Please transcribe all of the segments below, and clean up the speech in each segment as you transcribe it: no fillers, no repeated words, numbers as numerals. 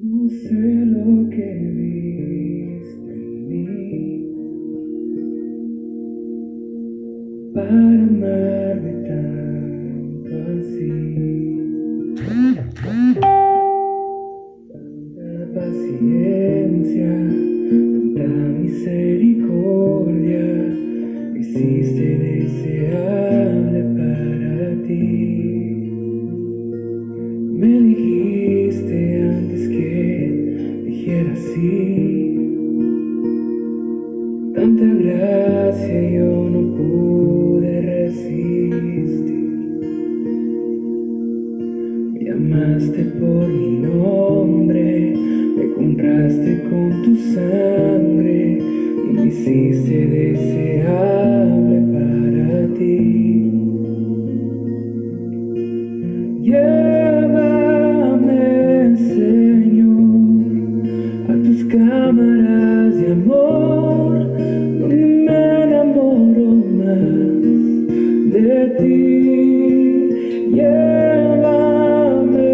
No sé lo que viste en mí para amarme tanto así. Tanta paciencia, tanta misericordia, me hiciste deseable para ti. Me dijiste antes que dijera sí. Tanta gracia yo no pude resistir. Me llamaste por mi nombre, me compraste con tu sangre y me hiciste deseable para ti. Llévame, Señor, a tus cámaras de amor, donde me enamoro más de ti. Llévame,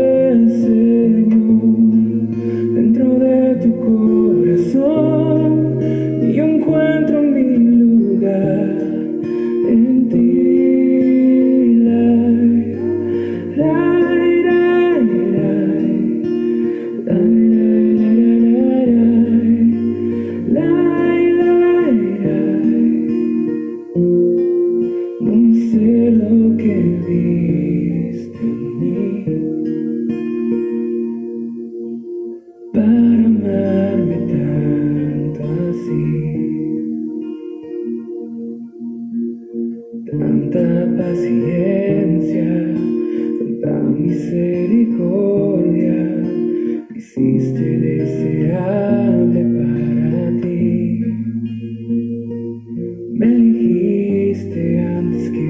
Señor, dentro de tu corazón, y yo encuentro mi lugar en ti. No sé lo que viste en mí para amarme tanto así. Tanta paciencia, tanta misericordia, me hiciste deseable para ti. Me elegiste antes que sí.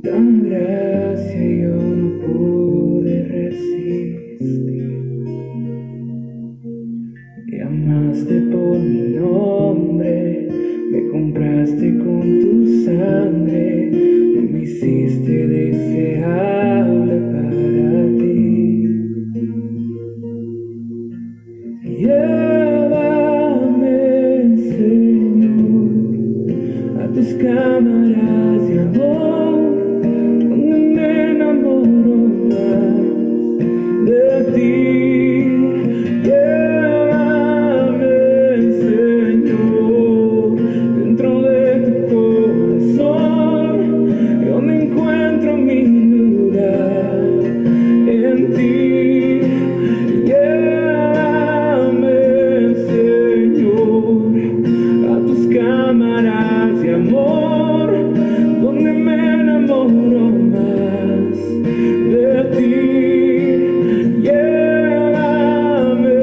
Tanta gracia yo no pude resistir. Me amaste por mi nombre, me compraste con tu sangre y me hiciste deseable para ti. Llévame, Señor, a tus cámaras de amor, donde me enamoro más de ti. Llévame, Señor, dentro de tu corazón, donde encuentro mi lugar en ti. Llévame, Señor, a tus cámaras de amor, donde me enamoro más de ti. Llévame,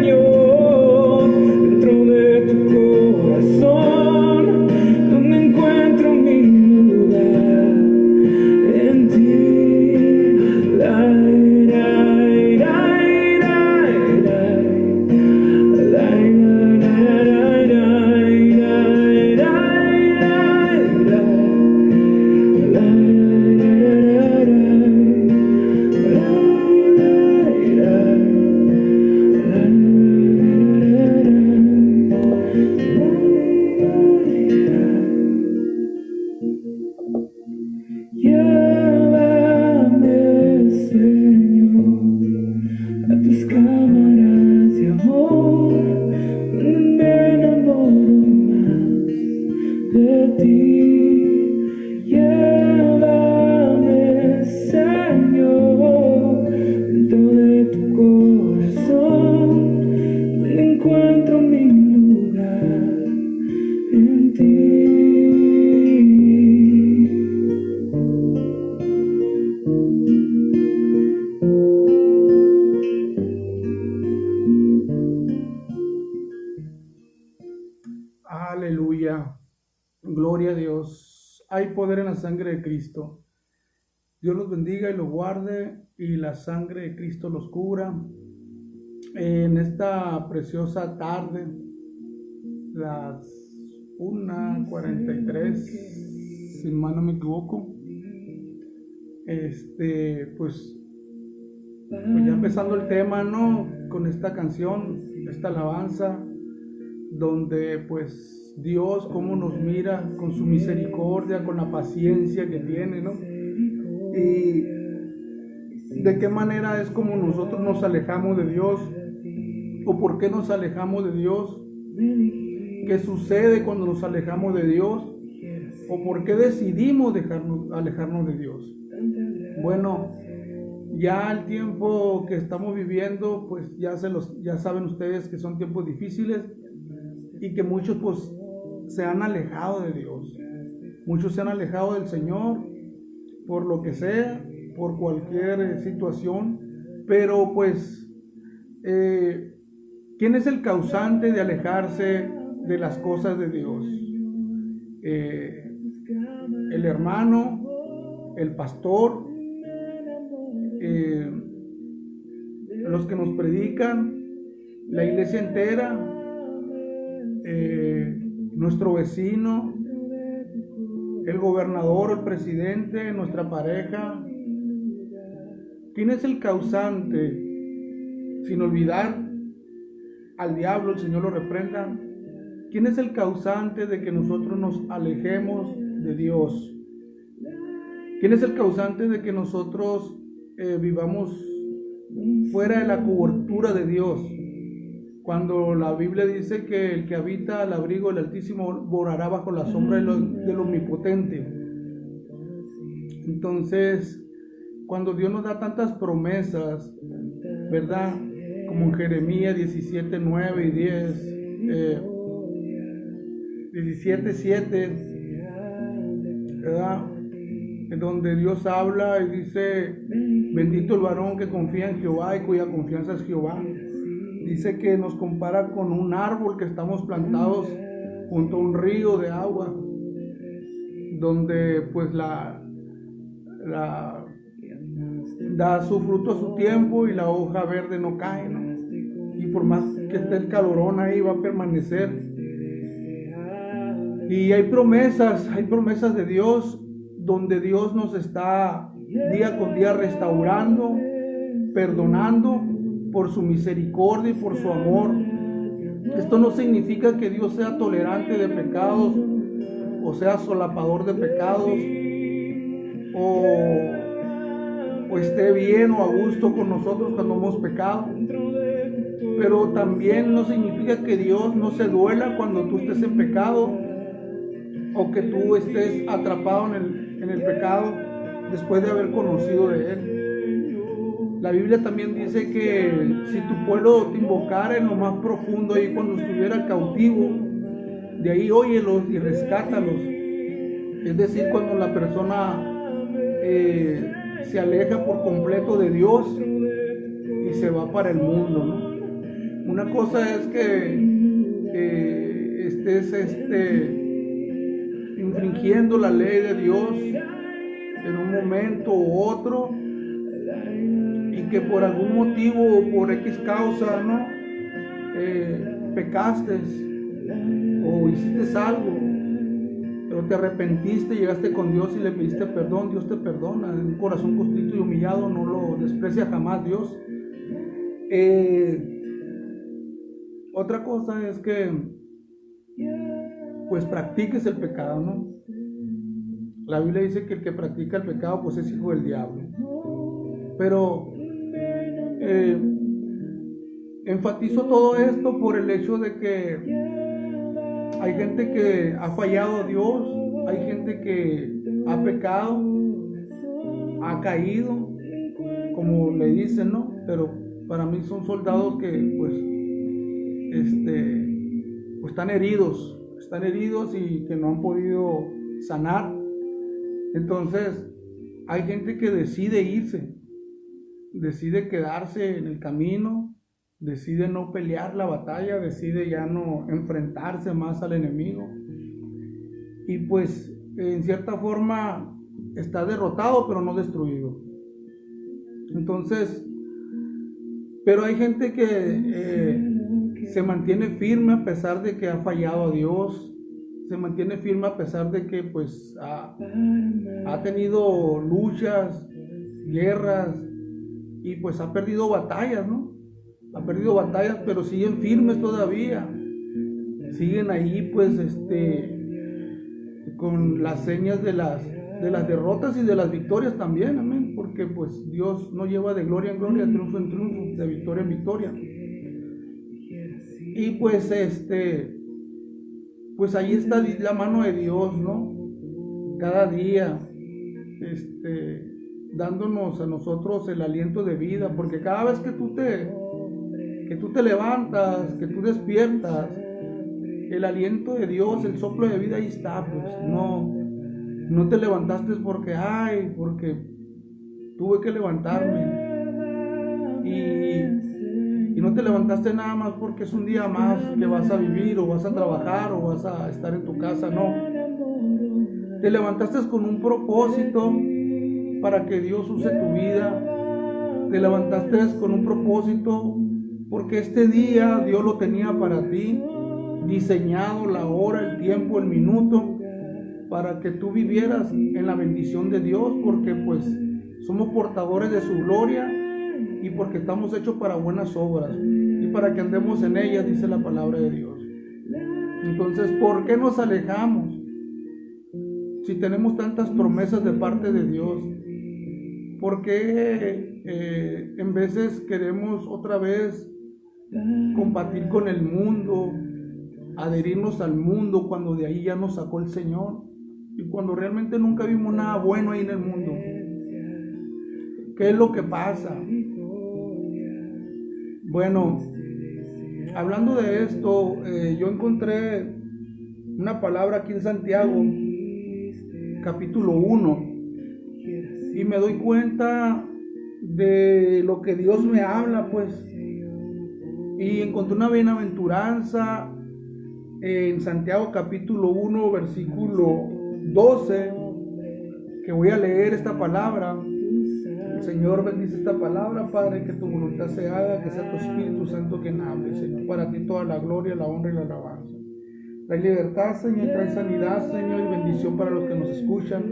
Señor, dentro de tu corazón, donde encuentro mi lugar en ti. Llévame, Señor, a tus cámaras de amor, donde me enamoro más de ti. Llévame, Señor, dentro de tu corazón, donde encuentro mi lugar en ti. Aleluya. Gloria a Dios. Hay poder en la sangre de Cristo. Dios los bendiga y los guarde y la sangre de Cristo los cubra. En esta preciosa tarde, las 1:43, si mal no me equivoco, pues ya empezando el tema, ¿no? Con esta canción, esta alabanza, donde pues Dios cómo nos mira con su misericordia, con la paciencia que tiene, ¿no? Y de qué manera es como nosotros nos alejamos de Dios, o por qué nos alejamos de Dios, qué sucede cuando nos alejamos de Dios, o por qué decidimos alejarnos de Dios. Bueno, ya el tiempo que estamos viviendo, pues ya saben ustedes que son tiempos difíciles y que muchos pues se han alejado de Dios. Muchos se han alejado del Señor por lo que sea, por cualquier situación, pero pues ¿quién es el causante de alejarse de las cosas de Dios? El hermano, el pastor, los que nos predican, la iglesia entera, nuestro vecino, el gobernador, el presidente, nuestra pareja. ¿Quién es el causante? Sin olvidar al diablo, el Señor lo reprenda. ¿Quién es el causante de que nosotros nos alejemos de Dios? ¿Quién es el causante de que nosotros vivamos fuera de la cobertura de Dios? Cuando la Biblia dice que el que habita al abrigo del Altísimo morará bajo la sombra del Omnipotente. Entonces, cuando Dios nos da tantas promesas, ¿verdad? Como en Jeremías 17, 9 y 10, 17, 7, ¿verdad? En donde Dios habla y dice: bendito el varón que confía en Jehová y cuya confianza es Jehová. Dice que nos compara con un árbol que estamos plantados junto a un río de agua, donde pues da su fruto a su tiempo y la hoja verde no cae, ¿no? Y por más que esté el calorón ahí, va a permanecer. Y hay promesas de Dios, donde Dios nos está día con día restaurando, perdonando por su misericordia y por su amor. Esto no significa que Dios sea tolerante de pecados, o sea solapador de pecados, o esté bien o a gusto con nosotros cuando hemos pecado. Pero también no significa que Dios no se duela cuando tú estés en pecado, o que tú estés atrapado en el pecado después de haber conocido de Él. La Biblia también dice que si tu pueblo te invocara en lo más profundo, ahí cuando estuviera cautivo, de ahí óyelos y rescátalos. Es decir, cuando la persona se aleja por completo de Dios y se va para el mundo, ¿no? Una cosa es que estés infringiendo la ley de Dios en un momento u otro, y que por algún motivo o por X causa, ¿no? Pecaste o hiciste algo, pero te arrepentiste, llegaste con Dios y le pediste perdón. Dios te perdona. Un corazón contrito y humillado no lo desprecia jamás Dios. Otra cosa es que pues practiques el pecado, ¿no? La Biblia dice que el que practica el pecado pues es hijo del diablo. Pero enfatizo todo esto por el hecho de que hay gente que ha fallado a Dios, hay gente que ha pecado, ha caído, como le dicen, ¿no? Pero para mí son soldados que pues están heridos y que no han podido sanar. Entonces hay gente que decide irse, decide quedarse en el camino, decide no pelear la batalla, decide ya no enfrentarse más al enemigo, y pues en cierta forma está derrotado pero no destruido. Entonces, pero hay gente que se mantiene firme a pesar de que ha fallado a Dios, se mantiene firme a pesar de que pues ha tenido luchas, guerras, y pues ha perdido batallas, ¿no? Ha perdido batallas, pero siguen firmes todavía. Siguen ahí, pues, con las señas de las derrotas y de las victorias también, amén, porque pues Dios no lleva de gloria en gloria, de triunfo en triunfo, de victoria en victoria. Y pues pues ahí está la mano de Dios, ¿no? Cada día, dándonos a nosotros el aliento de vida, porque cada vez que tú te levantas, que tú despiertas, el aliento de Dios, el soplo de vida ahí está, pues no te levantaste porque tuve que levantarme, y no te levantaste nada más porque es un día más que vas a vivir o vas a trabajar o vas a estar en tu casa, no. Te levantaste con un propósito para que Dios use tu vida. Te levantaste con un propósito porque este día Dios lo tenía para ti, diseñado la hora, el tiempo, el minuto, para que tú vivieras en la bendición de Dios, porque pues somos portadores de su gloria y porque estamos hechos para buenas obras y para que andemos en ellas, dice la palabra de Dios. Entonces, ¿por qué nos alejamos si tenemos tantas promesas de parte de Dios? ¿Por qué en veces queremos otra vez compartir con el mundo, adherirnos al mundo, cuando de ahí ya nos sacó el Señor y cuando realmente nunca vimos nada bueno ahí en el mundo? ¿Qué es lo que pasa? Bueno, hablando de esto, yo encontré una palabra aquí en Santiago, capítulo 1, y me doy cuenta de lo que Dios me habla, pues, y encontré una bienaventuranza en Santiago capítulo 1, versículo 12, que voy a leer esta palabra. El Señor bendice esta palabra, Padre, que tu voluntad se haga, que sea tu Espíritu Santo quien hable, Señor. Para ti toda la gloria, la honra y la alabanza. Trae libertad, Señor, trae sanidad, Señor, y bendición para los que nos escuchan,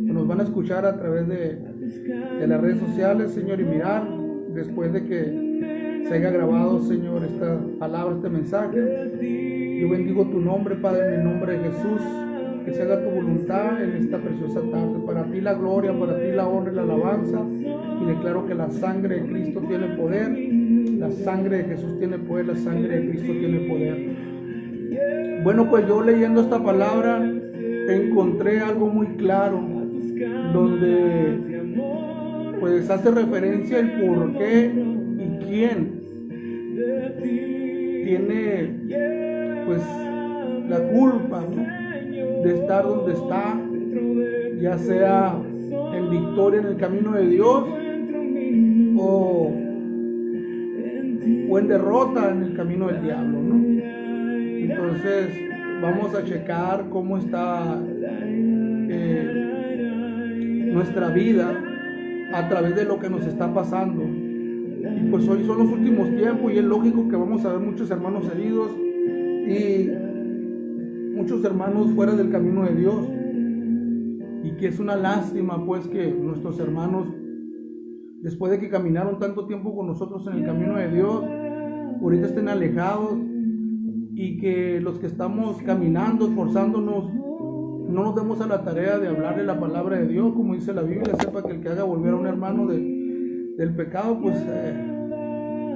que nos van a escuchar a través de las redes sociales, Señor, y mirar después de que se haya grabado, Señor, esta palabra, este mensaje. Yo bendigo tu nombre, Padre, en el nombre de Jesús. Que se haga tu voluntad en esta preciosa tarde. Para ti la gloria, para ti la honra y la alabanza. Y declaro que la sangre de Cristo tiene poder. La sangre de Jesús tiene poder. La sangre de Cristo tiene poder. Bueno, pues yo leyendo esta palabra encontré algo muy claro, donde pues hace referencia el por qué y quién tiene pues la culpa, ¿no?, de estar donde está, ya sea en victoria en el camino de Dios o en derrota en el camino del diablo, ¿no? Entonces vamos a checar cómo está nuestra vida a través de lo que nos está pasando. Y pues hoy son los últimos tiempos y es lógico que vamos a ver muchos hermanos heridos y muchos hermanos fuera del camino de Dios, y que es una lástima pues que nuestros hermanos, después de que caminaron tanto tiempo con nosotros en el camino de Dios, ahorita estén alejados, y que los que estamos caminando, esforzándonos, no nos demos a la tarea de hablarle la palabra de Dios, como dice la Biblia. Sepa que el que haga volver a un hermano del pecado, pues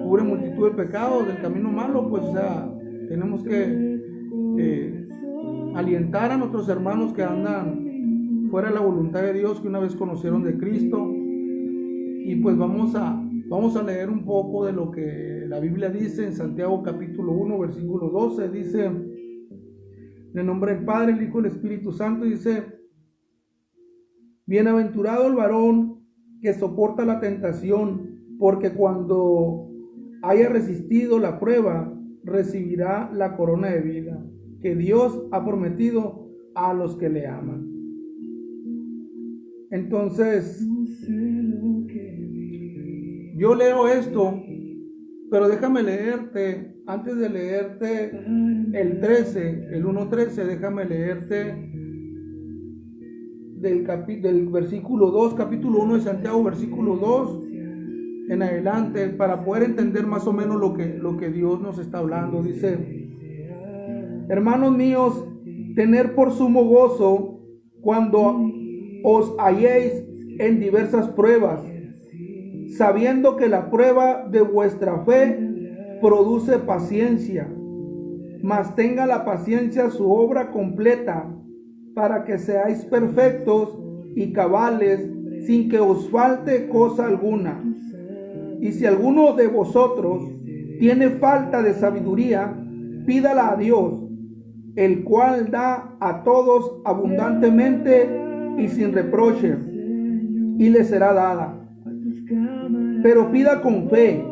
cubre multitud de pecados, del camino malo. Pues o sea, tenemos que alientar a nuestros hermanos que andan fuera de la voluntad de Dios, que una vez conocieron de Cristo. Y pues vamos a leer un poco de lo que la Biblia dice en Santiago capítulo 1, versículo 12. Dice, en el nombre del Padre, el Hijo y el Espíritu Santo, dice: bienaventurado el varón que soporta la tentación, porque cuando haya resistido la prueba, recibirá la corona de vida que Dios ha prometido a los que le aman. Entonces, yo leo esto, pero déjame leerte, antes de leerte el 1.13, déjame leerte del versículo 2, capítulo 1 de Santiago, versículo 2 en adelante, para poder entender más o menos lo que Dios nos está hablando. Dice: hermanos míos, tener por sumo gozo cuando os halléis en diversas pruebas, sabiendo que la prueba de vuestra fe produce paciencia. Mas tenga la paciencia su obra completa, para que seáis perfectos y cabales, sin que os falte cosa alguna. Y si alguno de vosotros tiene falta de sabiduría, pídala a Dios, el cual da a todos abundantemente y sin reproche, y le será dada. Pero pida con fe,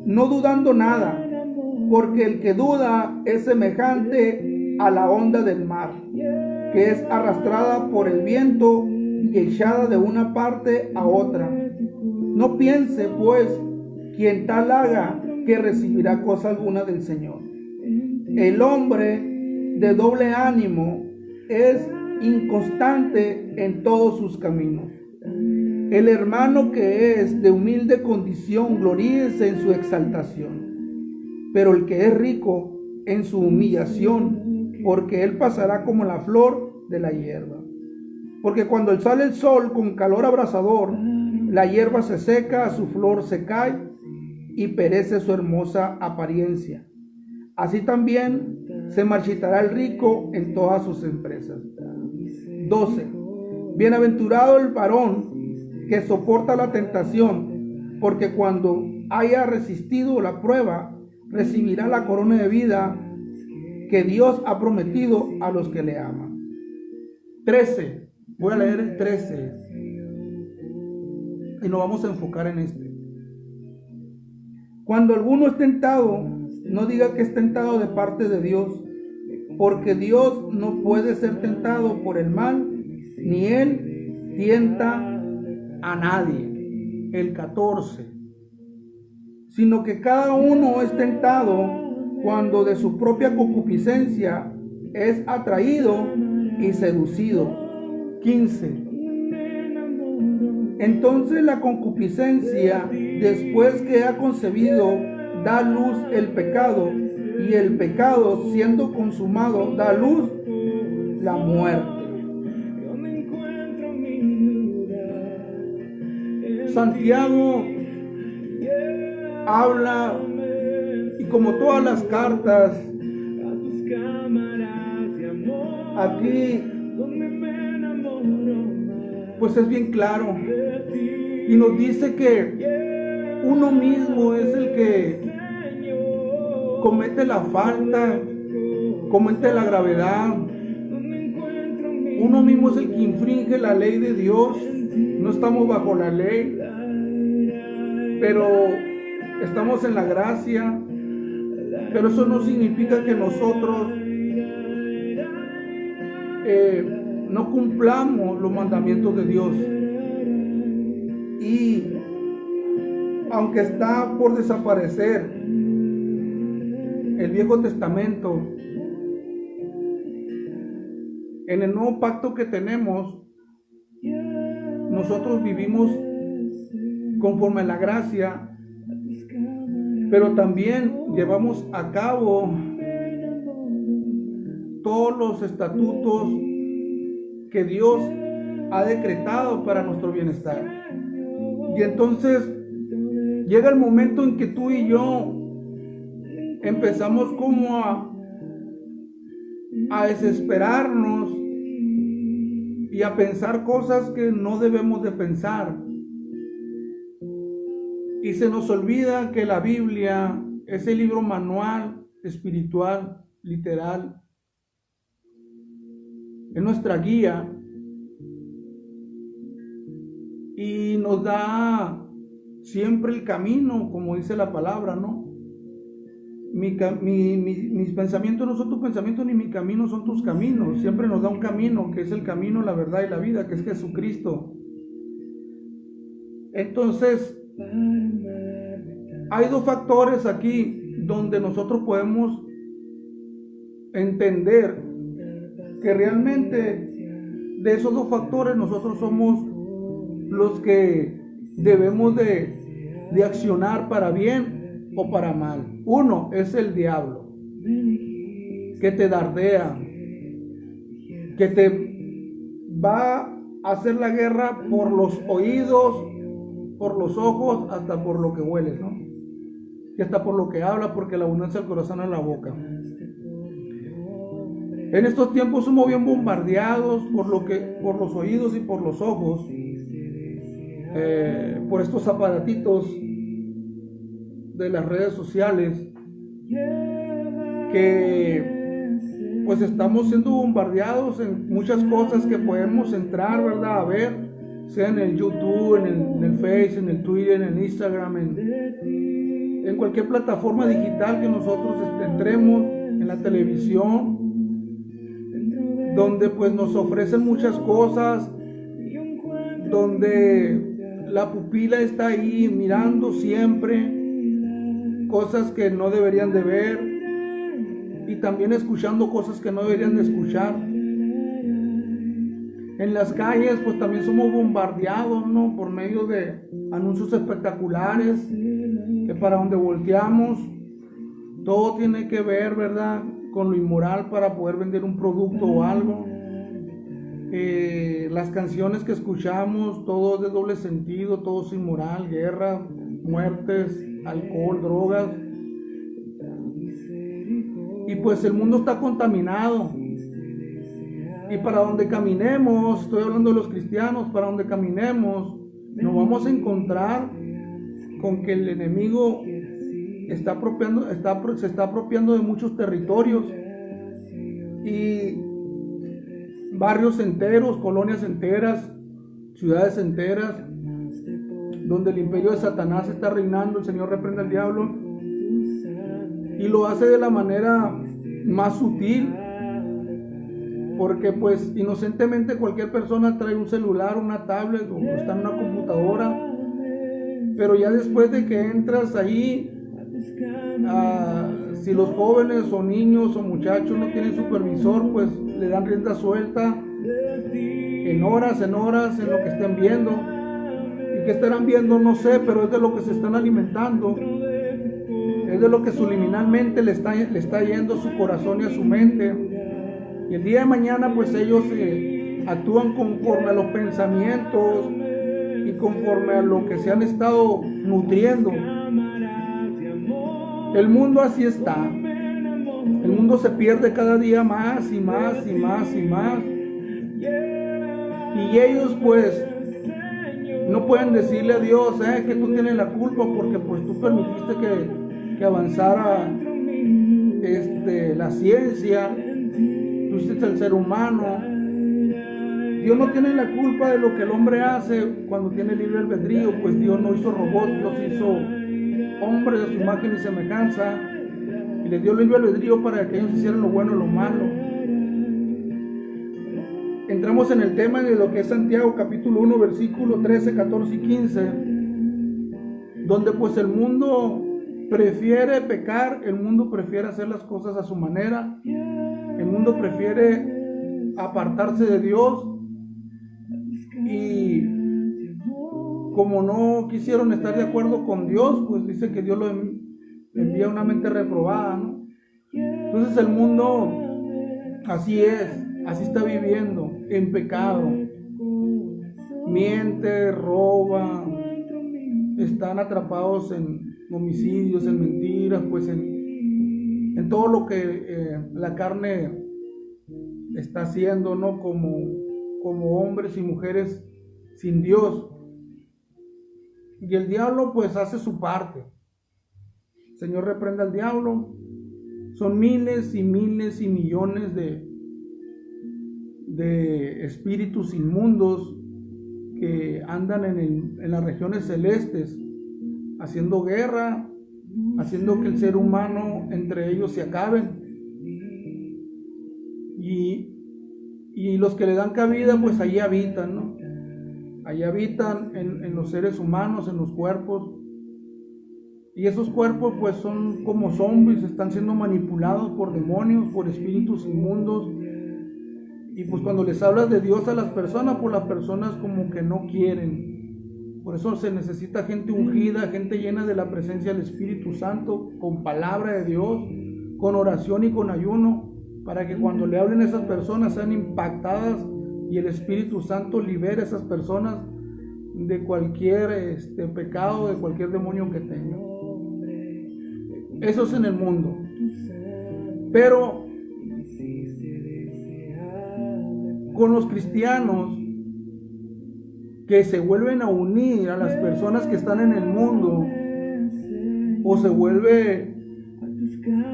no dudando nada, porque el que duda es semejante a la onda del mar, que es arrastrada por el viento y echada de una parte a otra. No piense, pues, quien tal haga, que recibirá cosa alguna del Señor. El hombre de doble ánimo es inconstante en todos sus caminos. El hermano que es de humilde condición, gloríese en su exaltación. Pero el que es rico, en su humillación, porque él pasará como la flor de la hierba. Porque cuando sale el sol con calor abrasador, la hierba se seca, su flor se cae y perece su hermosa apariencia. Así también se marchitará el rico en todas sus empresas. 12. Bienaventurado el varón que soporta la tentación, porque cuando haya resistido la prueba, recibirá la corona de vida que Dios ha prometido a los que le aman. 13. Voy a leer el 13 y nos vamos a enfocar en este. Cuando alguno es tentado, no diga que es tentado de parte de Dios, porque Dios no puede ser tentado por el mal, ni Él tienta a nadie. El 14. Sino que cada uno es tentado cuando de su propia concupiscencia es atraído y seducido. 15. Entonces la concupiscencia, después que ha concebido, da luz el pecado, y el pecado, siendo consumado, da luz la muerte. Santiago habla, y como todas las cartas, aquí pues es bien claro, y nos dice que uno mismo es el que comete la falta, comete la gravedad. Uno mismo es el que infringe la ley de Dios. No estamos bajo la ley, pero estamos en la gracia. Pero eso no significa que nosotros no cumplamos los mandamientos de Dios. Y aunque está por desaparecer el Viejo Testamento, en el nuevo pacto que tenemos, nosotros vivimos conforme a la gracia, pero también llevamos a cabo todos los estatutos que Dios ha decretado para nuestro bienestar. Y entonces llega el momento en que tú y yo empezamos como a desesperarnos y a pensar cosas que no debemos de pensar. Y se nos olvida que la Biblia es el libro manual espiritual, literal. Es nuestra guía y nos da siempre el camino, como dice la palabra, ¿no? Mis pensamientos no son tus pensamientos, ni mi camino son tus caminos. Siempre nos da un camino, que es el camino, la verdad y la vida, que es Jesucristo. Entonces, hay dos factores aquí donde nosotros podemos entender que realmente de esos dos factores nosotros somos los que debemos de accionar para bien o para mal. Uno es el diablo, que te dardea, que te va a hacer la guerra por los oídos, por los ojos, hasta por lo que hueles, ¿no? Y hasta por lo que habla, porque la abundancia del corazón es la boca. En estos tiempos somos bien bombardeados por los oídos y por los ojos, por estos aparatitos de las redes sociales, que pues estamos siendo bombardeados en muchas cosas que podemos entrar, ¿verdad?, a ver, sea en el YouTube, en el Face, en el Twitter, en el Instagram, en cualquier plataforma digital que nosotros entremos, en la televisión, donde pues nos ofrecen muchas cosas, donde la pupila está ahí mirando siempre cosas que no deberían de ver, y también escuchando cosas que no deberían de escuchar. En las calles pues también somos bombardeados, ¿no?, por medio de anuncios espectaculares, que para donde volteamos todo tiene que ver, ¿verdad?, con lo inmoral para poder vender un producto o algo. Las canciones que escuchamos, todo de doble sentido, todo es inmoral, guerra, muertes, alcohol, drogas. Y pues el mundo está contaminado. Y para donde caminemos, estoy hablando de los cristianos, para donde caminemos, nos vamos a encontrar con que el enemigo se está apropiando de muchos territorios y barrios enteros, colonias enteras, ciudades enteras, donde el imperio de Satanás está reinando. El Señor reprenda al diablo, y lo hace de la manera más sutil, porque pues inocentemente cualquier persona trae un celular, una tablet o está en una computadora, pero ya después de que entras ahí, si los jóvenes o niños o muchachos no tienen supervisor, pues le dan rienda suelta en horas en lo que estén viendo. ¿Y qué estarán viendo? No sé, pero es de lo que se están alimentando, es de lo que subliminalmente le está yendo a su corazón y a su mente. Y el día de mañana pues ellos actúan conforme a los pensamientos y conforme a lo que se han estado nutriendo. El mundo así está. El mundo se pierde cada día más y más y más y más. Y ellos pues no pueden decirle a Dios que tú tienes la culpa porque pues tú permitiste que avanzara la ciencia, tú hiciste el ser humano. Dios no tiene la culpa de lo que el hombre hace cuando tiene libre albedrío, pues Dios no hizo robots, Dios hizo hombres de su imagen y semejanza, y les dio libre albedrío para que ellos hicieran lo bueno y lo malo. Entramos en el tema de lo que es Santiago capítulo 1 versículo 13, 14 y 15, donde pues el mundo prefiere pecar, el mundo prefiere hacer las cosas a su manera, el mundo prefiere apartarse de Dios, y como no quisieron estar de acuerdo con Dios, pues dice que Dios lo envía una mente reprobada, ¿no? Entonces el mundo así es, así está viviendo, en pecado, miente, roba, están atrapados en homicidios, en mentiras, pues en todo lo que la carne está haciendo, ¿no? Como hombres y mujeres sin Dios. Y el diablo pues hace su parte. El Señor reprenda al diablo. Son miles y miles y millones de espíritus inmundos que andan en las regiones celestes, haciendo guerra, haciendo que el ser humano entre ellos se acaben. Y los que le dan cabida, pues ahí habitan, ¿no? Ahí habitan en los seres humanos, en los cuerpos. Y esos cuerpos pues son como zombies, están siendo manipulados por demonios, por espíritus inmundos. Y pues cuando les hablas de Dios a las personas, pues las personas como que no quieren. Por eso se necesita gente ungida, gente llena de la presencia del Espíritu Santo, con palabra de Dios, con oración y con ayuno, para que cuando le hablen a esas personas sean impactadas y el Espíritu Santo libere a esas personas de cualquier pecado, de cualquier demonio que tengan. Eso es en el mundo. Pero con los cristianos que se vuelven a unir a las personas que están en el mundo, o se vuelve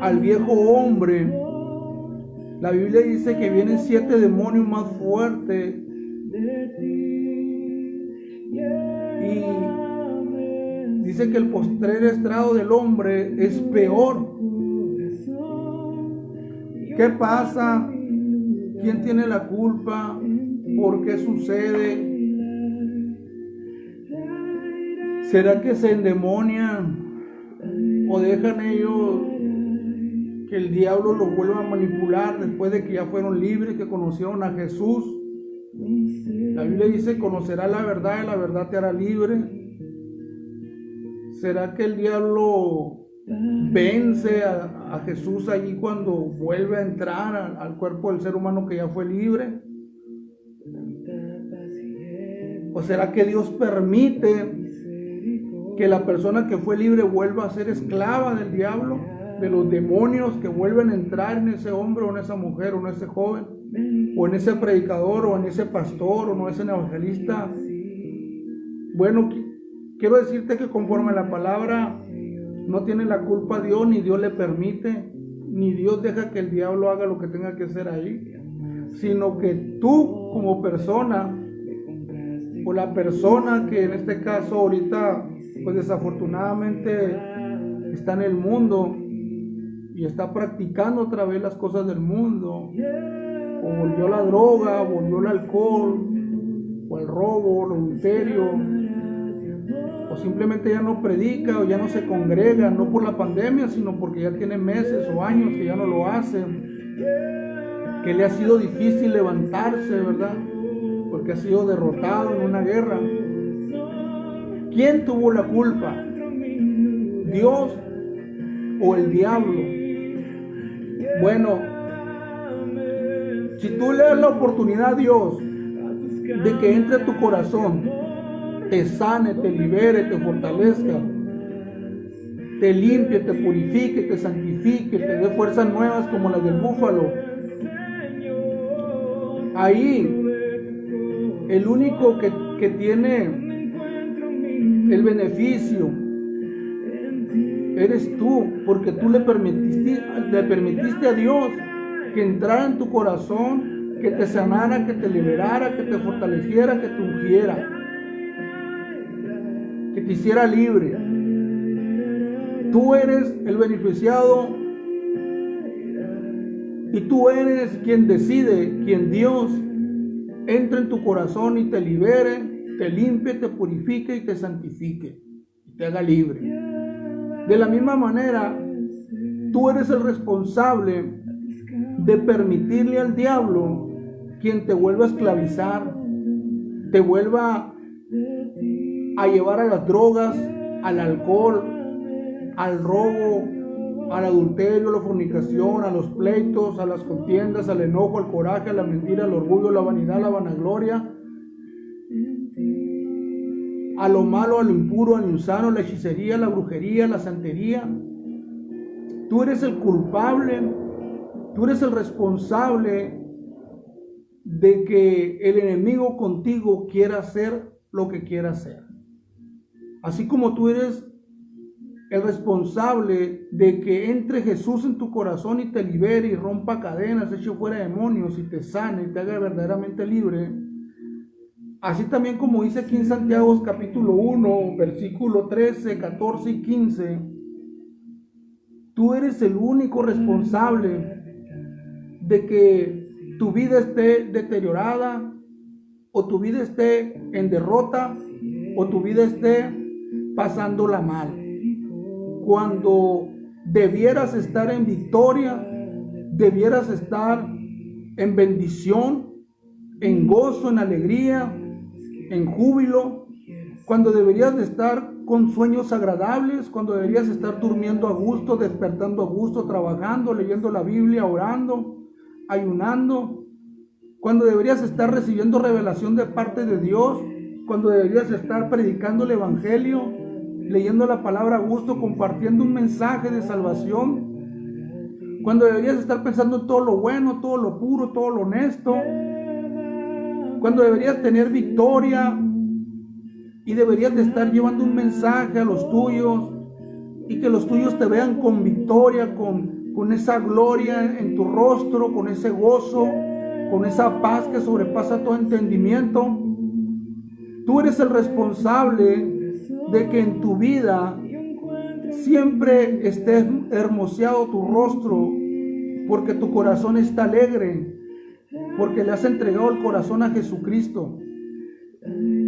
al viejo hombre, la Biblia dice que vienen 7 demonios más fuertes y dice que el postrer estrado del hombre es peor. ¿Qué pasa? ¿Quién tiene la culpa? ¿Por qué sucede? ¿Será que se endemonian o dejan ellos que el diablo los vuelva a manipular después de que ya fueron libres, que conocieron a Jesús? La Biblia dice: conocerás la verdad y la verdad te hará libre. ¿Será que el diablo vence a Jesús allí cuando vuelve a entrar al cuerpo del ser humano que ya fue libre? ¿O será que Dios permite que la persona que fue libre vuelva a ser esclava del diablo, de los demonios que vuelven a entrar en ese hombre o en esa mujer o en ese joven o en ese predicador o en ese pastor o en ese evangelista? Bueno, quiero decirte que conforme a la palabra no tiene la culpa Dios, ni Dios le permite, ni Dios deja que el diablo haga lo que tenga que hacer ahí, sino que tú como persona, o la persona que en este caso ahorita pues desafortunadamente está en el mundo y está practicando otra vez las cosas del mundo, o volvió a la droga, volvió al alcohol, o al robo, al adulterio, o simplemente ya no predica o ya no se congrega, no por la pandemia, sino porque ya tiene meses o años que ya no lo hace, que le ha sido difícil levantarse, ¿verdad? Porque ha sido derrotado en una guerra. ¿Quién tuvo la culpa? ¿Dios o el diablo? Bueno, si tú le das la oportunidad a Dios de que entre a tu corazón, te sane, te libere, te fortalezca, te limpie, te purifique, te santifique, te dé fuerzas nuevas como las del búfalo, ahí el único que tiene el beneficio eres tú, porque tú le permitiste a Dios que entrara en tu corazón, que te sanara, que te liberara, que te fortaleciera, que te ungiera, que te hiciera libre. Tú eres el beneficiado y tú eres quien decide, quien Dios entre en tu corazón y te libere, te limpie, te purifique y te santifique y te haga libre. De la misma manera, tú eres el responsable de permitirle al diablo quien te vuelva a esclavizar, te vuelva a llevar a las drogas, al alcohol, al robo, al adulterio, a la fornicación, a los pleitos, a las contiendas, al enojo, al coraje, a la mentira, al orgullo, la vanidad, la vanagloria, a lo malo, a lo impuro, a lo insano, a la hechicería, a la brujería, a la santería. Tú eres el culpable, tú eres el responsable de que el enemigo contigo quiera hacer lo que quiera hacer. Así como tú eres el responsable de que entre Jesús en tu corazón y te libere y rompa cadenas, eche fuera demonios y te sane y te haga verdaderamente libre. Así también como dice aquí en Santiago capítulo 1, versículo 13, 14 y 15, tú eres el único responsable de que tu vida esté deteriorada, o tu vida esté en derrota, o tu vida esté pasándola mal. Cuando debieras estar en victoria, debieras estar en bendición, en gozo, en alegría, en júbilo, cuando deberías de estar con sueños agradables, cuando deberías estar durmiendo a gusto, despertando a gusto, trabajando, leyendo la Biblia, orando, ayunando, cuando deberías estar recibiendo revelación de parte de Dios, cuando deberías estar predicando el Evangelio, leyendo la palabra a gusto, compartiendo un mensaje de salvación, cuando deberías estar pensando en todo lo bueno, todo lo puro, todo lo honesto, cuando deberías tener victoria y deberías de estar llevando un mensaje a los tuyos y que los tuyos te vean con victoria, con esa gloria en tu rostro, con ese gozo, con esa paz que sobrepasa todo entendimiento. Tú eres el responsable de que en tu vida siempre esté hermoseado tu rostro, porque tu corazón está alegre, porque le has entregado el corazón a Jesucristo.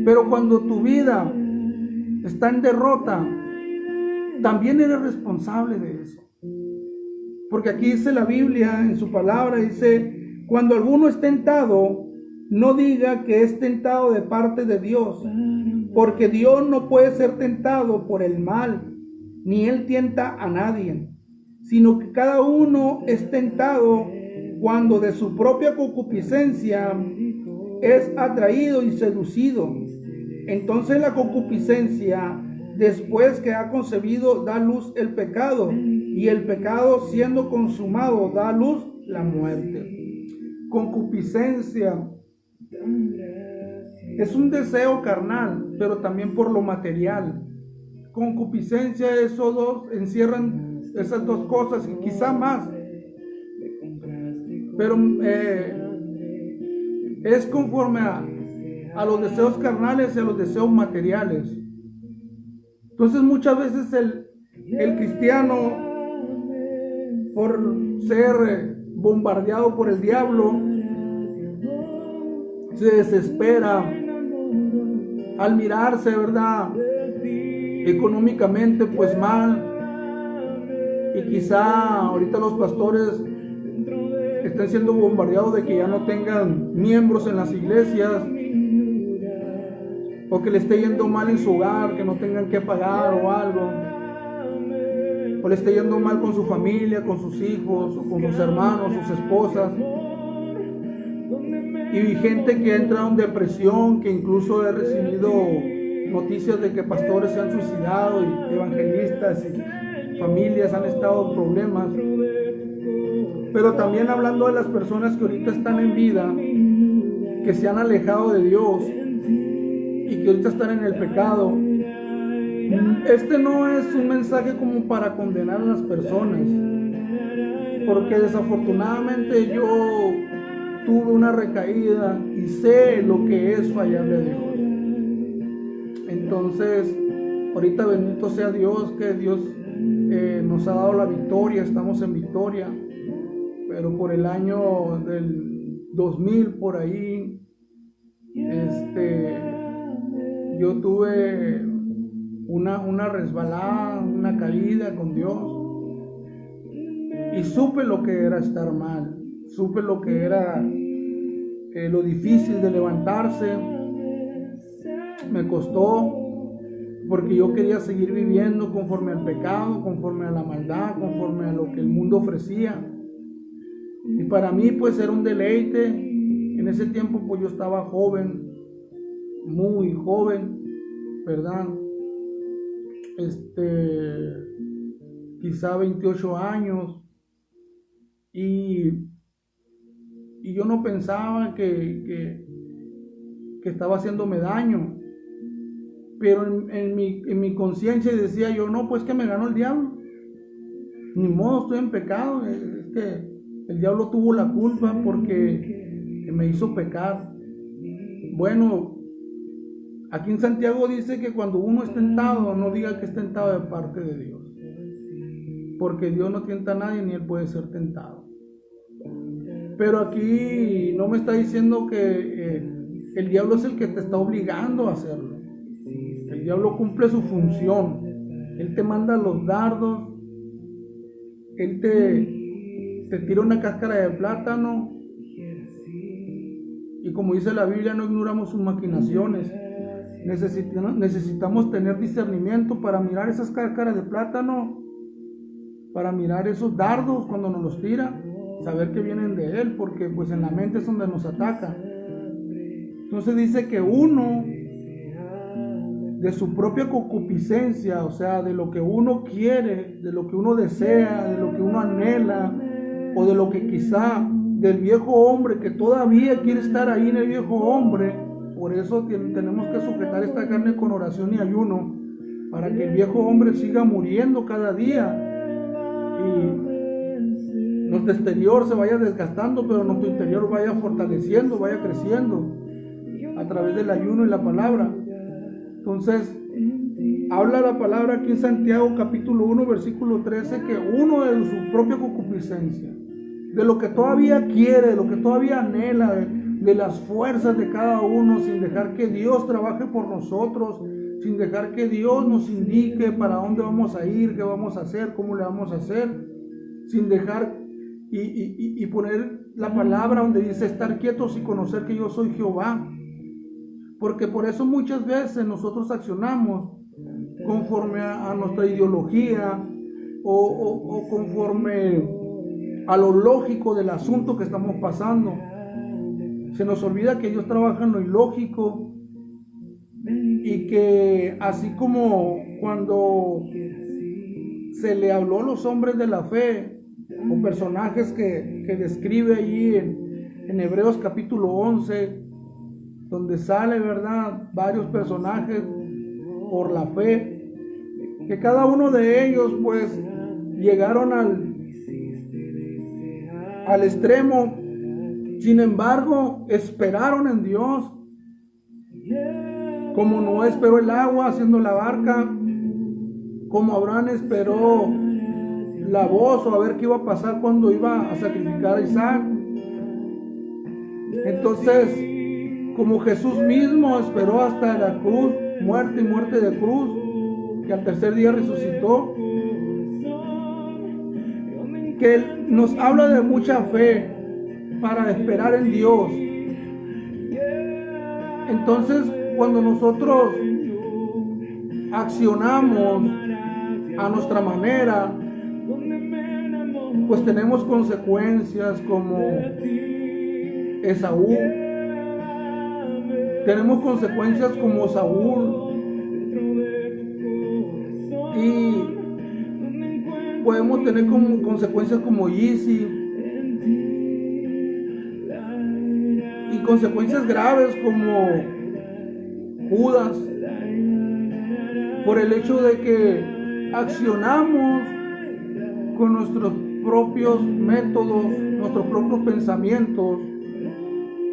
Pero cuando tu vida está en derrota, también eres responsable de eso. Porque aquí dice la Biblia, en su palabra, dice: cuando alguno es tentado, no diga que es tentado de parte de Dios, porque Dios no puede ser tentado por el mal, ni Él tienta a nadie, sino que cada uno es tentado cuando de su propia concupiscencia es atraído y seducido. Entonces la concupiscencia, después que ha concebido, da a luz el pecado, y el pecado, siendo consumado, da a luz la muerte. Concupiscencia es un deseo carnal, pero también por lo material. Concupiscencia, esos dos encierran esas dos cosas y quizá más, pero es conforme a los deseos carnales y a los deseos materiales. Entonces muchas veces el cristiano, por ser bombardeado por el diablo, se desespera al mirarse, ¿verdad?, económicamente pues mal, y quizá ahorita los pastores están siendo bombardeados de que ya no tengan miembros en las iglesias, o que le esté yendo mal en su hogar, que no tengan que pagar o algo, o le esté yendo mal con su familia, con sus hijos, o con sus hermanos, sus esposas. Y gente que ha entrado en depresión, que incluso he recibido noticias de que pastores se han suicidado, y evangelistas y familias han estado en problemas. Pero también hablando de las personas que ahorita están en vida, que se han alejado de Dios y que ahorita están en el pecado. Este no es un mensaje como para condenar a las personas, porque desafortunadamente yo tuve una recaída y sé lo que es fallarle a Dios. Entonces, ahorita bendito sea Dios, que Dios nos ha dado la victoria, estamos en victoria. Pero por el año del 2000, por ahí, yo tuve una resbalada, una caída con Dios, y supe lo que era estar mal, supe lo que era lo difícil de levantarse. Me costó, porque yo quería seguir viviendo conforme al pecado, conforme a la maldad, conforme a lo que el mundo ofrecía. Y para mí pues era un deleite. En ese tiempo pues yo estaba joven, muy joven, ¿verdad? Quizá 28 años, y yo no pensaba que estaba haciéndome daño, pero en mi conciencia decía yo: no, pues que me ganó el diablo, ni modo, estoy en pecado, es que el diablo tuvo la culpa porque me hizo pecar. Bueno, aquí en Santiago dice que cuando uno es tentado, no diga que es tentado de parte de Dios, porque Dios no tienta a nadie, ni Él puede ser tentado. Pero aquí no me está diciendo que el diablo es el que te está obligando a hacerlo. El diablo cumple su función. Él te manda los dardos, Él te tira una cáscara de plátano, Y como dice la Biblia, no ignoramos sus maquinaciones. Necesitamos tener discernimiento para mirar esas cáscaras de plátano, para mirar esos dardos cuando nos los tira, saber que vienen de Él, porque pues en la mente es donde nos ataca. Entonces dice que uno, de su propia concupiscencia, o sea, de lo que uno quiere, de lo que uno desea, de lo que uno anhela, o de lo que quizá del viejo hombre que todavía quiere estar ahí en el viejo hombre. Por eso tenemos que sujetar esta carne con oración y ayuno, para que el viejo hombre siga muriendo cada día y nuestro exterior se vaya desgastando, pero nuestro interior vaya fortaleciendo, vaya creciendo a través del ayuno y la palabra. Entonces, habla la palabra aquí en Santiago capítulo 1, versículo 13, que uno de su propia concupiscencia, de lo que todavía quiere, de lo que todavía anhela, de las fuerzas de cada uno, sin dejar que Dios trabaje por nosotros, sin dejar que Dios nos indique para dónde vamos a ir, qué vamos a hacer, cómo le vamos a hacer, sin dejar y poner la palabra donde dice estar quietos y conocer que yo soy Jehová. Porque por eso muchas veces nosotros accionamos conforme a nuestra ideología o conforme a lo lógico del asunto que estamos pasando. Se nos olvida que Dios trabaja en lo ilógico y que así como cuando se le habló a los hombres de la fe o personajes que describe allí en Hebreos capítulo 11, donde sale, ¿verdad?, varios personajes por la fe, que cada uno de ellos pues llegaron al extremo. Sin embargo, esperaron en Dios, como Noé esperó el agua haciendo la barca, como Abraham esperó la voz o a ver qué iba a pasar cuando iba a sacrificar a Isaac. Entonces, como Jesús mismo esperó hasta la cruz, muerte y muerte de cruz, que al tercer día resucitó, que Él nos habla de mucha fe para esperar en Dios. Entonces, cuando nosotros accionamos a nuestra manera, pues tenemos consecuencias como Esaú. Tenemos consecuencias como Saúl y podemos tener como consecuencias como Isi y consecuencias graves como Judas, por el hecho de que accionamos con nuestros propios métodos, nuestros propios pensamientos,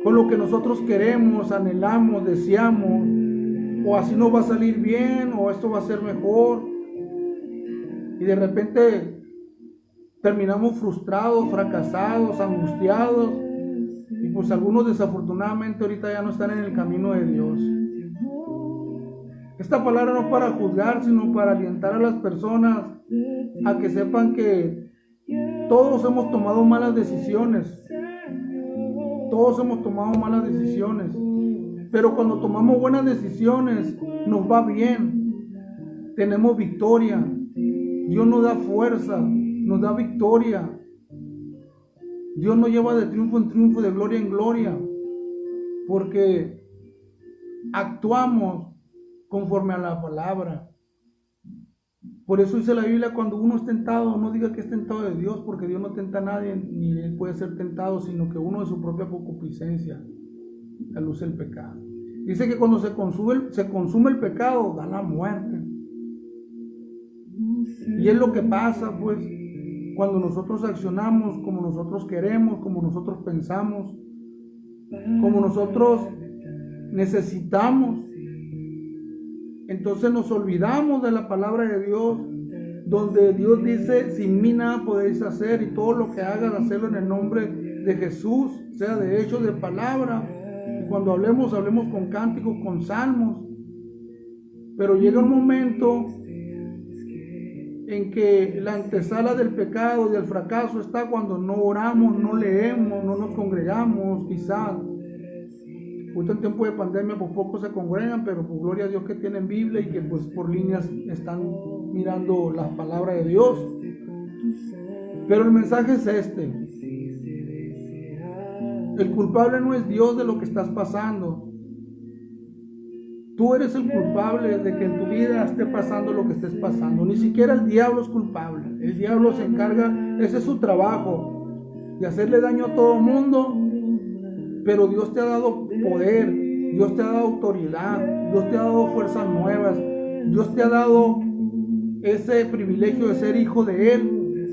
con lo que nosotros queremos, anhelamos, deseamos, o así nos va a salir bien, o esto va a ser mejor, y de repente terminamos frustrados, fracasados, angustiados, y pues algunos desafortunadamente ahorita ya no están en el camino de Dios. Esta palabra no es para juzgar, sino para alientar a las personas a que sepan que todos hemos tomado malas decisiones. Todos hemos tomado malas decisiones, pero cuando tomamos buenas decisiones nos va bien, tenemos victoria. Dios nos da fuerza, nos da victoria. Dios nos lleva de triunfo en triunfo, de gloria en gloria, porque actuamos conforme a la palabra. Por eso dice la Biblia, cuando uno es tentado, no diga que es tentado de Dios, porque Dios no tenta a nadie, ni él puede ser tentado, sino que uno de su propia concupiscencia, la luz del pecado. Dice que cuando se consume el pecado, da la muerte. Y es lo que pasa, pues, cuando nosotros accionamos como nosotros queremos, como nosotros pensamos, como nosotros necesitamos. Entonces nos olvidamos de la palabra de Dios, donde Dios dice, sin mí nada podéis hacer, y todo lo que hagan, hacerlo en el nombre de Jesús, sea de hecho, de palabra. Y cuando hablemos con cánticos, con salmos. Pero llega un momento en que la antesala del pecado y del fracaso está cuando no oramos, no leemos, no nos congregamos, quizás. Ahorita en tiempo de pandemia pues pocos se congregan, pero pues gloria a Dios que tienen Biblia y que pues por líneas están mirando la palabra de Dios. Pero el mensaje es este: el culpable no es Dios de lo que estás pasando. Tú eres el culpable de que en tu vida esté pasando lo que estés pasando. Ni siquiera el diablo es culpable. El diablo se encarga, ese es su trabajo, de hacerle daño a todo el mundo. Pero Dios te ha dado poder, Dios te ha dado autoridad, Dios te ha dado fuerzas nuevas, Dios te ha dado ese privilegio de ser hijo de Él,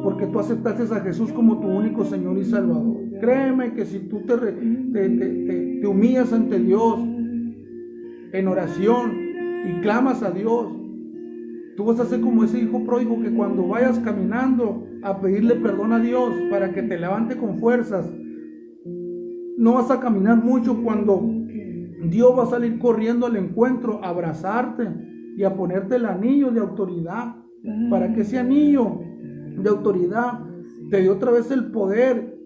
porque tú aceptaste a Jesús como tu único Señor y Salvador. Créeme que si tú te humillas ante Dios en oración y clamas a Dios, tú vas a ser como ese hijo pródigo que cuando vayas caminando a pedirle perdón a Dios para que te levante con fuerzas, no vas a caminar mucho cuando Dios va a salir corriendo al encuentro, a abrazarte y a ponerte el anillo de autoridad, para que ese anillo de autoridad te dé otra vez el poder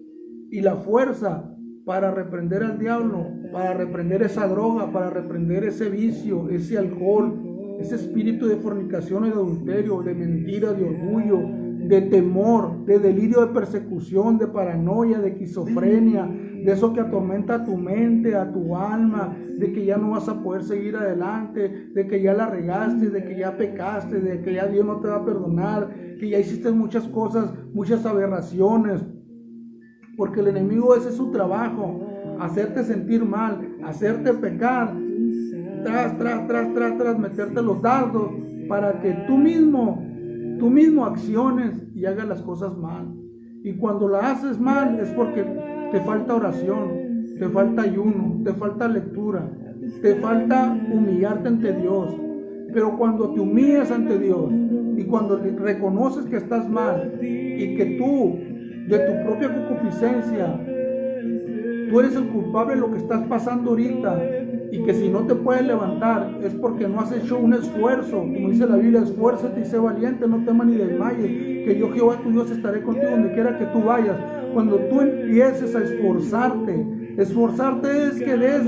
y la fuerza para reprender al diablo, para reprender esa droga, para reprender ese vicio, ese alcohol, ese espíritu de fornicación y de adulterio, de mentira, de orgullo, de temor, de delirio de persecución, de paranoia, de esquizofrenia, de eso que atormenta a tu mente, a tu alma, de que ya no vas a poder seguir adelante, de que ya la regaste, de que ya pecaste, de que ya Dios no te va a perdonar, que ya hiciste muchas cosas, muchas aberraciones, porque el enemigo ese es su trabajo, hacerte sentir mal, hacerte pecar, tras, meterte los dardos, para que tú mismo acciones y hagas las cosas mal. Y cuando la haces mal es porque te falta oración, te falta ayuno, te falta lectura, te falta humillarte ante Dios. Pero cuando te humillas ante Dios y cuando reconoces que estás mal y que tú, de tu propia concupiscencia, tú eres el culpable de lo que estás pasando ahorita, y que si no te puedes levantar es porque no has hecho un esfuerzo, como dice la Biblia: esfuérzate y sé valiente, no temas ni desmayes, que yo, Jehová tu Dios, estaré contigo donde quiera que tú vayas. Cuando tú empieces a esforzarte es que des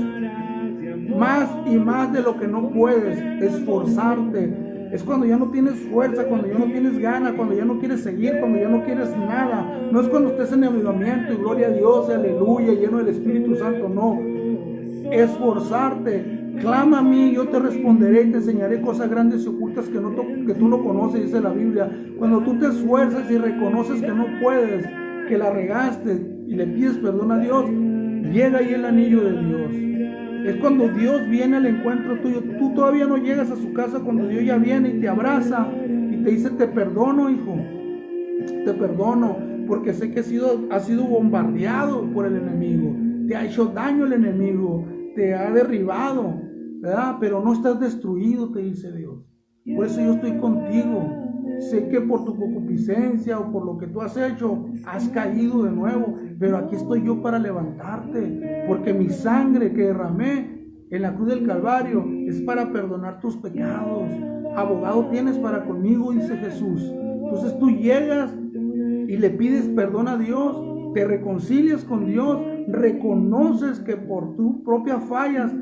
más y más de lo que no puedes. Esforzarte es cuando ya no tienes fuerza, cuando ya no tienes ganas, cuando ya no quieres seguir, cuando ya no quieres nada. No es cuando estés en avivamiento y gloria a Dios, aleluya, lleno del Espíritu Santo, no. Esforzarte. Clama a mí, yo te responderé y te enseñaré cosas grandes y ocultas que tú no conoces, dice la Biblia. Cuando tú te esfuerzas y reconoces que no puedes, que la regaste y le pides perdón a Dios, llega ahí el anillo de Dios. Es cuando Dios viene al encuentro tuyo. Tú todavía no llegas a su casa cuando Dios ya viene y te abraza y te dice: te perdono, hijo, te perdono, porque sé que has sido bombardeado por el enemigo, te ha hecho daño el enemigo, te ha derribado, ¿verdad? Pero no estás destruido, te dice Dios. Por eso yo estoy contigo. Sé que por tu concupiscencia o por lo que tú has hecho, has caído de nuevo, pero aquí estoy yo para levantarte, porque mi sangre que derramé en la cruz del Calvario es para perdonar tus pecados. Abogado tienes para conmigo, dice Jesús. Entonces tú llegas y le pides perdón a Dios, te reconcilias con Dios, reconoces que por tus propias fallas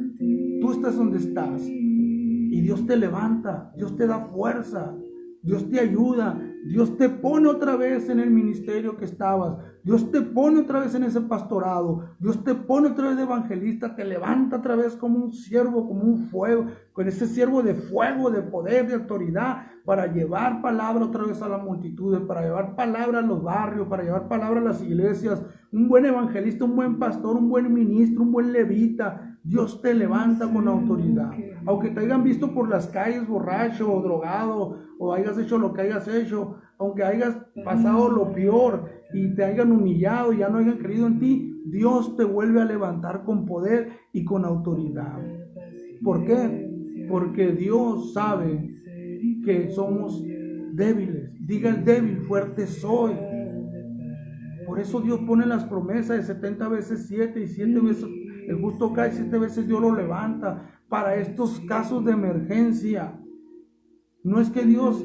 tú estás donde estás, y Dios te levanta, Dios te da fuerza, Dios te ayuda, Dios te pone otra vez en el ministerio que estabas, Dios te pone otra vez en ese pastorado, Dios te pone otra vez de evangelista, te levanta otra vez como un siervo, como un fuego, con ese siervo de fuego, de poder, de autoridad, para llevar palabra otra vez a las multitudes, para llevar palabra a los barrios, para llevar palabra a las iglesias. Un buen evangelista, un buen pastor, un buen ministro, un buen levita, Dios te levanta con autoridad. Aunque te hayan visto por las calles borracho o drogado, o hayas hecho lo que hayas hecho, aunque hayas pasado lo peor y te hayan humillado y ya no hayan creído en ti, Dios te vuelve a levantar con poder y con autoridad. ¿Por qué? Porque Dios sabe que somos débiles. Diga el débil: fuerte soy. Por eso Dios pone las promesas de 70 veces 7 y 7 veces el justo cae, 7 veces Dios lo levanta para estos casos de emergencia. No es que Dios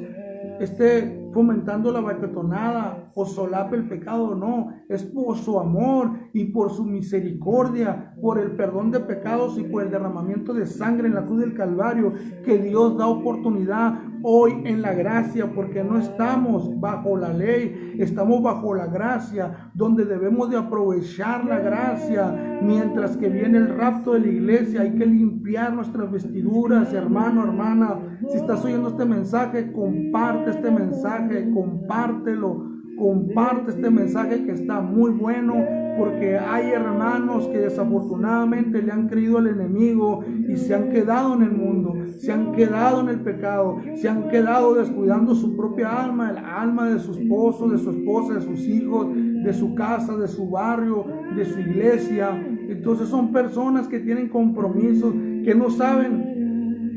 esté fomentando la baquetonada o solape el pecado, no, es por su amor y por su misericordia, por el perdón de pecados y por el derramamiento de sangre en la cruz del Calvario, que Dios da oportunidad hoy en la gracia, porque no estamos bajo la ley, estamos bajo la gracia, donde debemos de aprovechar la gracia, mientras que viene el rapto de la iglesia. Hay que limpiar nuestras vestiduras, hermano, hermana. Si estás oyendo este mensaje, comparte este mensaje, compártelo, comparte este mensaje que está muy bueno, porque hay hermanos que desafortunadamente le han creído al enemigo y se han quedado en el mundo, se han quedado en el pecado, se han quedado descuidando su propia alma, el alma de su esposo, de su esposa, de sus hijos, de su casa, de su barrio, de su iglesia. Entonces son personas que tienen compromisos, que no saben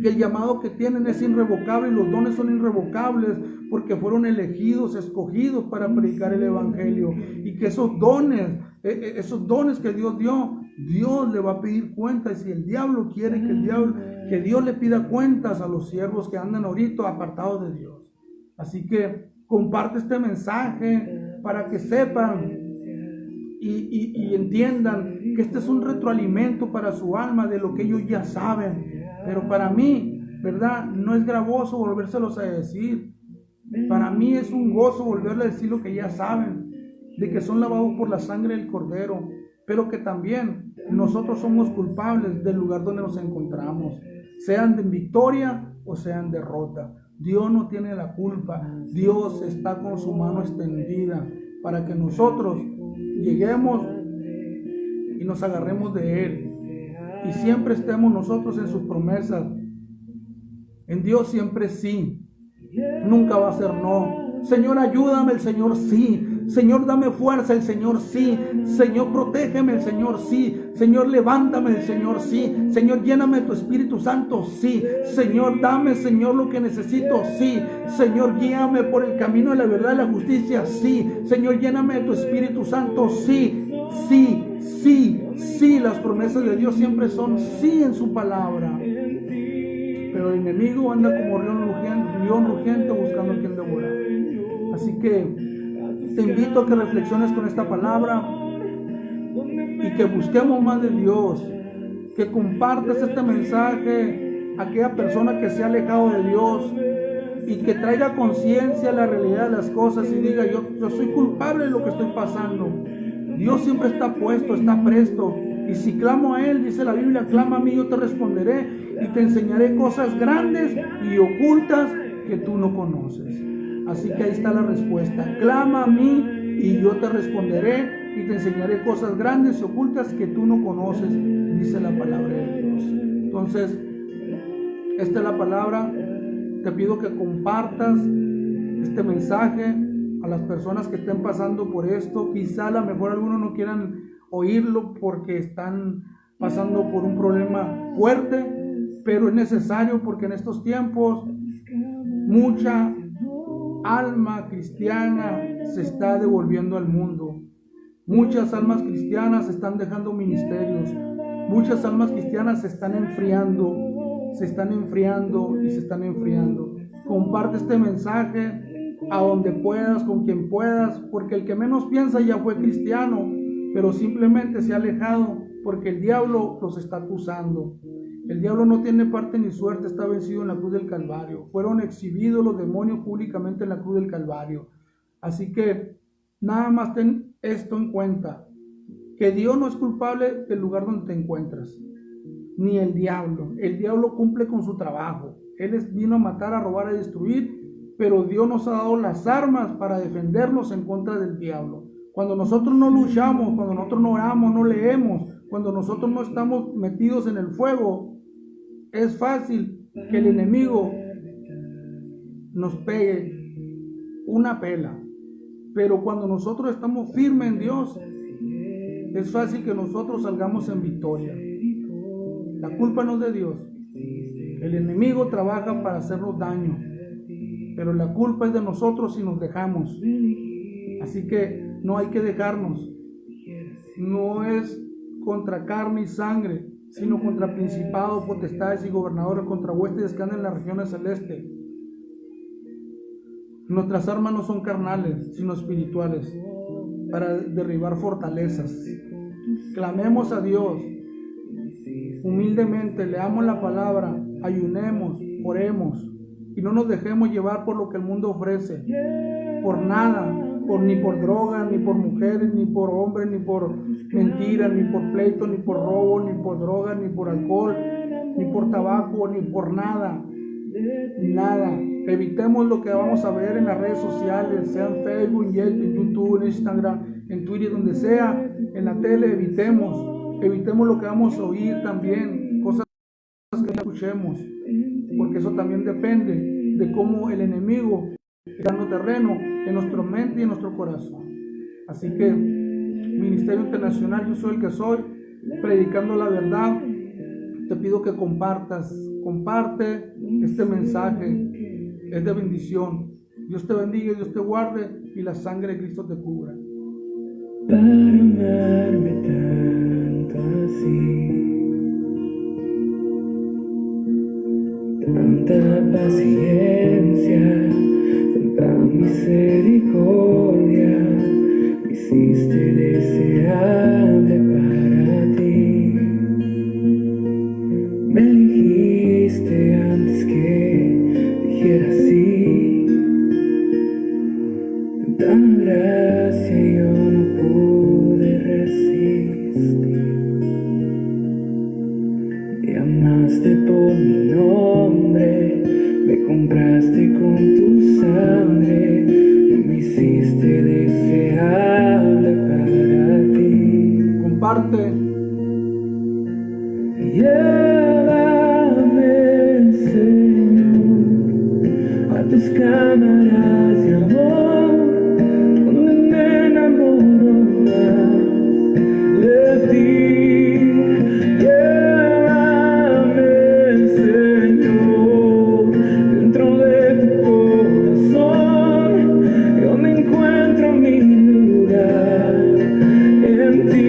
que el llamado que tienen es irrevocable y los dones son irrevocables, porque fueron elegidos, escogidos para predicar el evangelio, y que esos dones que Dios dio, Dios le va a pedir cuentas. Y si el diablo quiere que Dios le pida cuentas a los siervos que andan ahorita apartados de Dios. Así que comparte este mensaje para que sepan y entiendan que este es un retroalimento para su alma de lo que ellos ya saben. Pero para mí, ¿verdad? No es gravoso volvérselos a decir. Para mí es un gozo volverle a decir lo que ya saben, de que son lavados por la sangre del Cordero, pero que también nosotros somos culpables del lugar donde nos encontramos, sean de victoria o sean derrota. Dios no tiene la culpa. Dios está con su mano extendida para que nosotros lleguemos y nos agarremos de Él. Y siempre estemos nosotros en sus promesas. En Dios siempre sí. Nunca va a ser no. Señor, ayúdame, el Señor sí. Señor, dame fuerza, el Señor sí. Señor, protégeme, el Señor sí. Señor, levántame, el Señor sí. Señor, lléname de tu Espíritu Santo, sí. Señor, dame, Señor, lo que necesito, sí. Señor, guíame por el camino de la verdad y la justicia, sí. Señor, lléname de tu Espíritu Santo, sí. Sí, sí, sí. Las promesas de Dios siempre son sí en su palabra. Pero el enemigo anda como león rugiente buscando a quien devorar. Así que te invito a que reflexiones con esta palabra y que busquemos más de Dios, que compartas este mensaje a aquella persona que se ha alejado de Dios y que traiga conciencia a la realidad de las cosas y diga: yo soy culpable de lo que estoy pasando. Dios siempre está puesto, está presto, y si clamo a Él, dice la Biblia, clama a mí, yo te responderé y te enseñaré cosas grandes y ocultas que tú no conoces. Así que ahí está la respuesta: clama a mí y yo te responderé y te enseñaré cosas grandes y ocultas que tú no conoces, dice la palabra de Dios. Entonces, esta es la palabra. Te pido que compartas este mensaje a las personas que estén pasando por esto. Quizá a lo mejor algunos no quieran oírlo porque están pasando por un problema fuerte, pero es necesario, porque en estos tiempos mucha alma cristiana se está devolviendo al mundo. Muchas almas cristianas están dejando ministerios. Muchas almas cristianas se están enfriando y se están enfriando. Comparte este mensaje a donde puedas, con quien puedas, porque el que menos piensa ya fue cristiano, pero simplemente se ha alejado porque el diablo los está acusando. El diablo no tiene parte ni suerte, está vencido en la cruz del Calvario. Fueron exhibidos los demonios públicamente en la cruz del Calvario. Así que nada más ten esto en cuenta, que Dios no es culpable del lugar donde te encuentras, ni el diablo. El diablo cumple con su trabajo. Él vino a matar, a robar, a destruir, pero Dios nos ha dado las armas para defendernos en contra del diablo. Cuando nosotros no luchamos, cuando nosotros no oramos, no leemos, cuando nosotros no estamos metidos en el fuego, es fácil que el enemigo nos pegue una pela. Pero cuando nosotros estamos firmes en Dios, es fácil que nosotros salgamos en victoria. La culpa no es de Dios. El enemigo trabaja para hacernos daño, pero la culpa es de nosotros si nos dejamos. Así que no hay que dejarnos. No es contra carne y sangre, sino contra principados, potestades y gobernadores, contra huestes que andan en las regiones celestes. Nuestras armas no son carnales, sino espirituales, para derribar fortalezas. Clamemos a Dios humildemente, leamos la palabra, ayunemos, oremos y no nos dejemos llevar por lo que el mundo ofrece, por nada, ni por drogas, ni por mujeres, ni por hombres, ni por mentiras, ni por pleitos, ni por robo, ni por drogas, ni por alcohol, ni por tabaco, ni por nada. Nada. Evitemos lo que vamos a ver en las redes sociales, sea en Facebook, en YouTube, en Instagram, en Twitter, donde sea, en la tele. Evitemos lo que vamos a oír también, cosas que no escuchemos, porque eso también depende de cómo el enemigo está dando terreno en nuestra mente y en nuestro corazón. Así que, Ministerio Internacional Yo Soy el que Soy, predicando la verdad, te pido que comparte este mensaje, es de bendición. Dios te bendiga, Dios te guarde y la sangre de Cristo te cubra. Para amarme tanto así, tanta paciencia, tanta misericordia, me hiciste deseable para ti. Me elegiste antes que dijera sí. Tanta gracia yo no pude resistir. Me amaste por mi nombre, me compraste con tu sangre y me hiciste deseable para ti. Comparte. Llévame, Señor, a tus cámaras de amor, donde me enamoro más de ti. Llévame, Señor, dentro de tu corazón, donde encuentro mi lugar en ti.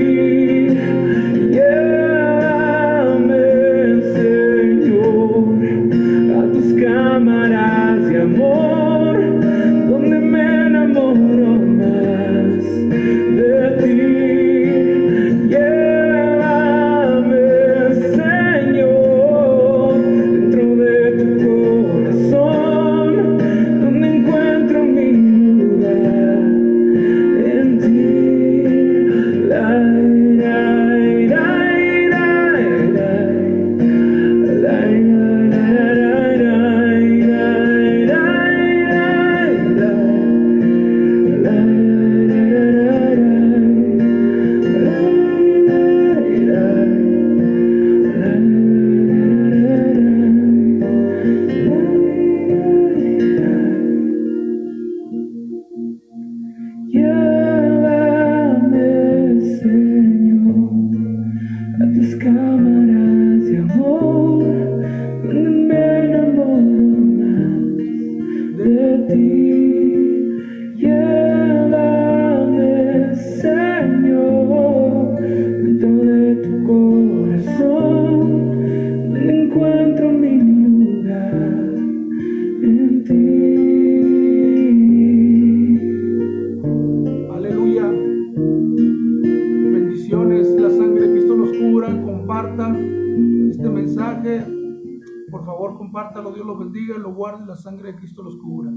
Cámaras de amor, donde me enamoro más de ti. Llévame, Señor, dentro de tu corazón, donde encuentro mi lugar en ti. Llévame, Señor, a tus cámaras de amor, donde me enamoro más de ti. Llévame, Señor, dentro de tu corazón, donde encuentro mi lugar en ti. Aleluya. Bendiciones, la sangre de Cristo los cubra. Compartan este mensaje. Por favor, compártalo. Dios los bendiga, los guarde, la sangre de Cristo los cubra.